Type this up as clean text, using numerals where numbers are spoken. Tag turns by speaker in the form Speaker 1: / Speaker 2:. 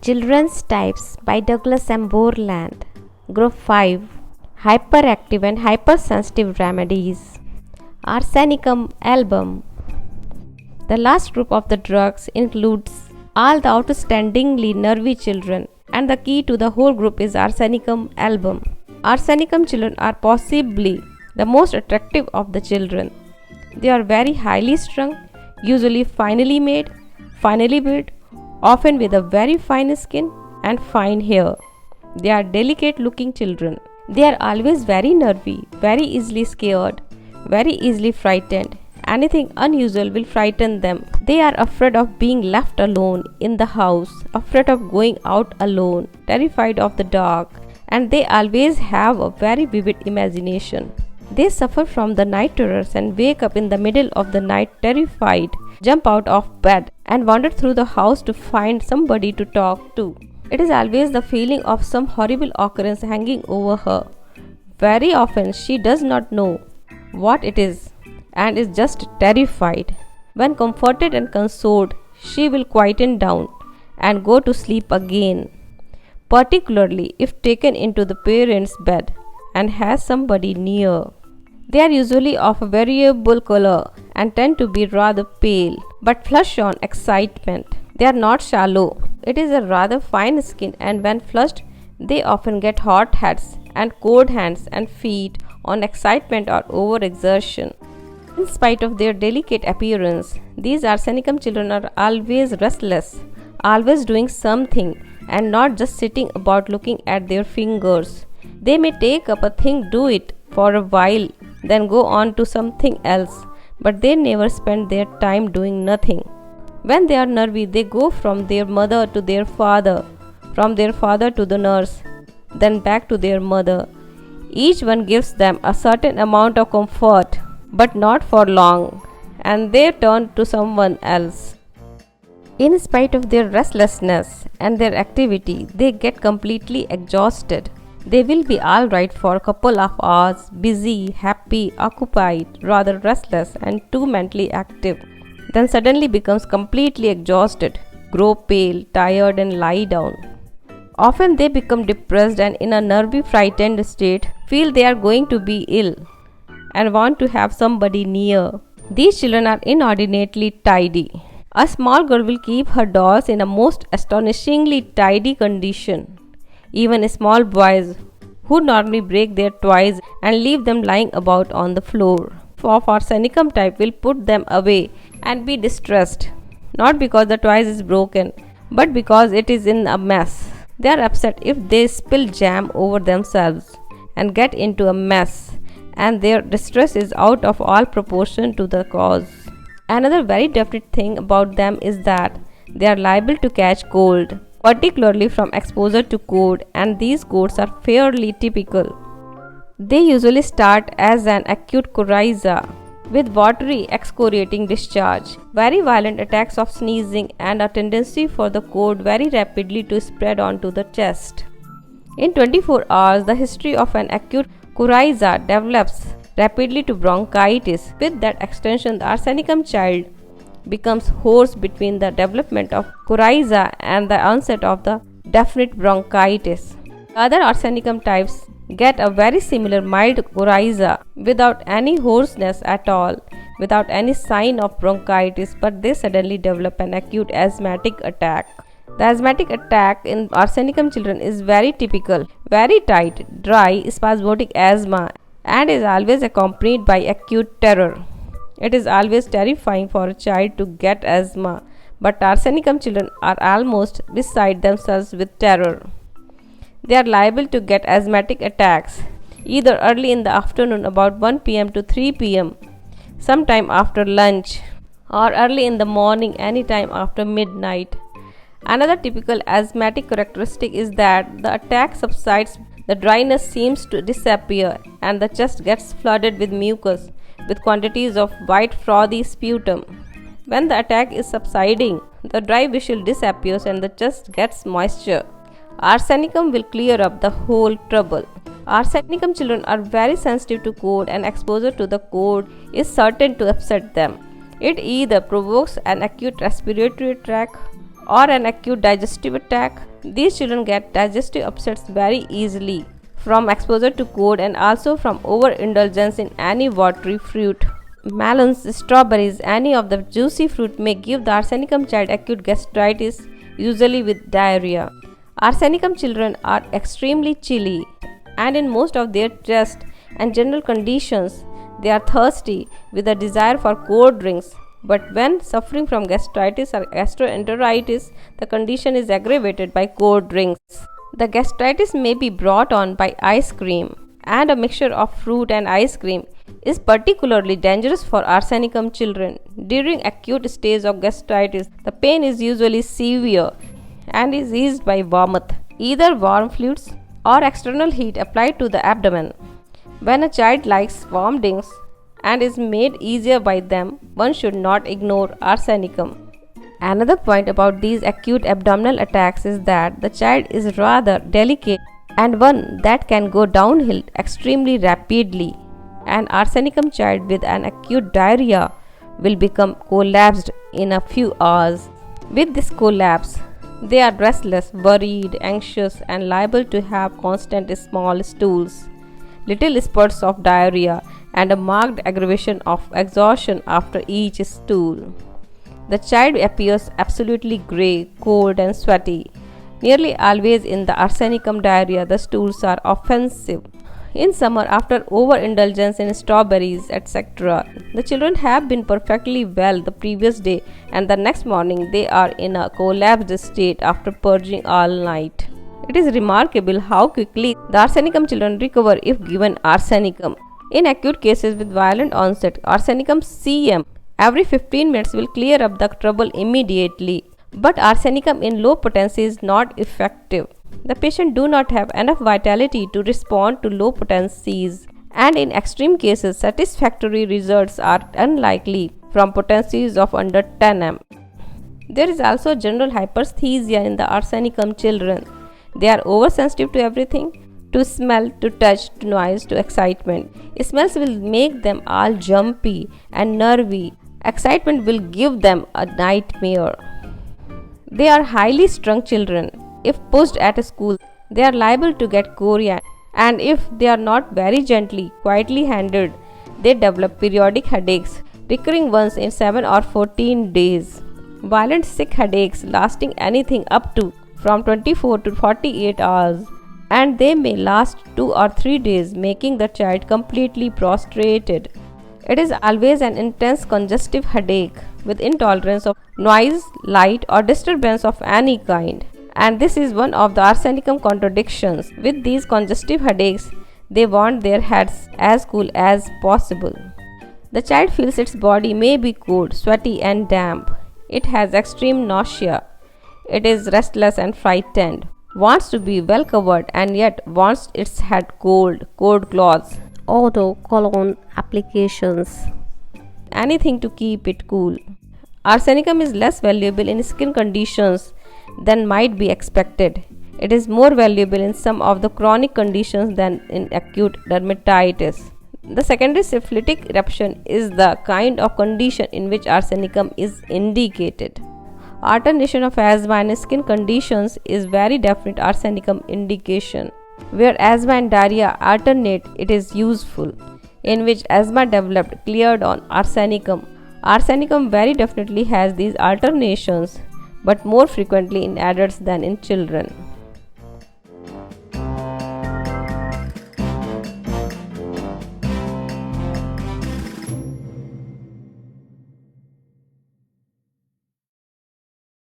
Speaker 1: Children's Types by Douglas M. Borland. Group-5 Hyperactive and Hypersensitive Remedies. Arsenicum album. The last group of the drugs includes all the outstandingly nervy children, and the key to the whole group is Arsenicum album. Arsenicum children are possibly the most attractive of the children. They are very highly strung, usually finely made, finely built, often with a very fine skin and fine hair. They are delicate looking children. They are always very nervy, very easily scared, very easily frightened. Anything unusual will frighten them. They are afraid of being left alone in the house, afraid of going out alone, terrified of the dark, and they always have a very vivid imagination. They suffer from the night terrors and wake up in the middle of the night terrified, jump out of bed and wander through the house to find somebody to talk to. It is always the feeling of some horrible occurrence hanging over her. Very often she does not know what it is and is just terrified. When comforted and consoled, she will quieten down and go to sleep again, particularly if taken into the parents' bed and has somebody near. They are usually of a variable color and tend to be rather pale, but flush on excitement. They are not shallow. It is a rather fine skin, and when flushed, they often get hot heads and cold hands and feet on excitement or overexertion. In spite of their delicate appearance, these Arsenicum children are always restless, always doing something, and not just sitting about looking at their fingers. They may take up a thing, do it for a while, then go on to something else, but they never spend their time doing nothing. When they are nervy, they go from their mother to their father, from their father to the nurse, then back to their mother. Each one gives them a certain amount of comfort, but not for long, and they turn to someone else. In spite of their restlessness and their activity, they get completely exhausted. They will be all right for a couple of hours, busy, happy, occupied, rather restless, and too mentally active, then suddenly becomes completely exhausted, grow pale, tired, and lie down. Often they become depressed and in a nervy, frightened state, feel they are going to be ill, and want to have somebody near. These children are inordinately tidy. A small girl will keep her dolls in a most astonishingly tidy condition. Even small boys who normally break their toys and leave them lying about on the floor of Arsenicum type will put them away and be distressed, not because the toy is broken, but because it is in a mess. They are upset if they spill jam over themselves and get into a mess, and their distress is out of all proportion to the cause. Another very definite thing about them is that they are liable to catch cold, particularly from exposure to cold, and these colds are fairly typical. They usually start as an acute coryza with watery excoriating discharge, very violent attacks of sneezing, and a tendency for the cold very rapidly to spread onto the chest. In 24 hours, the history of an acute coryza develops rapidly to bronchitis. With that extension, the Arsenicum child becomes hoarse between the development of coryza and the onset of the definite bronchitis. Other Arsenicum types get a very similar mild coryza without any hoarseness at all, without any sign of bronchitis, but they suddenly develop an acute asthmatic attack. The asthmatic attack in Arsenicum children is very typical, very tight, dry, spasmodic asthma, and is always accompanied by acute terror. It is always terrifying for a child to get asthma, but Arsenicum children are almost beside themselves with terror. They are liable to get asthmatic attacks either early in the afternoon about 1 p.m. to 3 p.m., sometime after lunch, or early in the morning anytime after midnight. Another typical asthmatic characteristic is that the attack subsides, the dryness seems to disappear, and the chest gets flooded with mucus, with quantities of white frothy sputum. When the attack is subsiding, the dry visual disappears and the chest gets moisture. Arsenicum will clear up the whole trouble. Arsenicum children are very sensitive to cold, and exposure to the cold is certain to upset them. It either provokes an acute respiratory attack or an acute digestive attack. These children get digestive upsets very easily from exposure to cold and also from overindulgence in any watery fruit. Melons, strawberries, any of the juicy fruit may give the Arsenicum child acute gastritis, usually with diarrhea. Arsenicum children are extremely chilly, and in most of their chest and general conditions, they are thirsty with a desire for cold drinks. But when suffering from gastritis or gastroenteritis, the condition is aggravated by cold drinks. The gastritis may be brought on by ice cream, and a mixture of fruit and ice cream is particularly dangerous for Arsenicum children. During acute stage of gastritis, the pain is usually severe and is eased by warmth, either warm fluids or external heat applied to the abdomen. When a child likes warm drinks and is made easier by them, one should not ignore Arsenicum. Another point about these acute abdominal attacks is that the child is rather delicate and one that can go downhill extremely rapidly. An Arsenicum child with an acute diarrhea will become collapsed in a few hours. With this collapse, they are restless, worried, anxious, and liable to have constant small stools, little spurts of diarrhea, and a marked aggravation of exhaustion after each stool. The child appears absolutely grey, cold, and sweaty. Nearly always in the Arsenicum diarrhea, the stools are offensive. In summer, after overindulgence in strawberries, etc., the children have been perfectly well the previous day, and the next morning they are in a collapsed state after purging all night. It is remarkable how quickly the Arsenicum children recover if given Arsenicum. In acute cases with violent onset, Arsenicum CM every 15 minutes will clear up the trouble immediately. But Arsenicum in low potency is not effective. The patient do not have enough vitality to respond to low potencies, and in extreme cases, satisfactory results are unlikely from potencies of under 10 m. There is also general hyperesthesia in the Arsenicum children. They are oversensitive to everything, to smell, to touch, to noise, to excitement. Smells will make them all jumpy and nervy. Excitement will give them a nightmare. They are highly strung children. If pushed at school, they are liable to get chorea, and if they are not very gently, quietly handled, they develop periodic headaches, recurring once in 7 or 14 days. Violent sick headaches lasting anything up to from 24 to 48 hours, and they may last 2 or 3 days, making the child completely prostrated. It is always an intense congestive headache with intolerance of noise, light, or disturbance of any kind. And this is one of the Arsenicum contradictions. With these congestive headaches, they want their heads as cool as possible. The child feels its body may be cold, sweaty, and damp. It has extreme nausea. It is restless and frightened, wants to be well covered, and yet wants its head cold clothes, auto cologne applications, anything to keep it cool. Arsenicum is less valuable in skin conditions than might be expected. It is more valuable in some of the chronic conditions than in acute dermatitis. The secondary syphilitic eruption is the kind of condition in which Arsenicum is indicated. Alternation of asthma and skin conditions is very definite Arsenicum indication. Where asthma and diarrhea alternate, it is useful. In which asthma developed cleared on Arsenicum. Arsenicum very definitely has these alternations, but more frequently in adults than in children.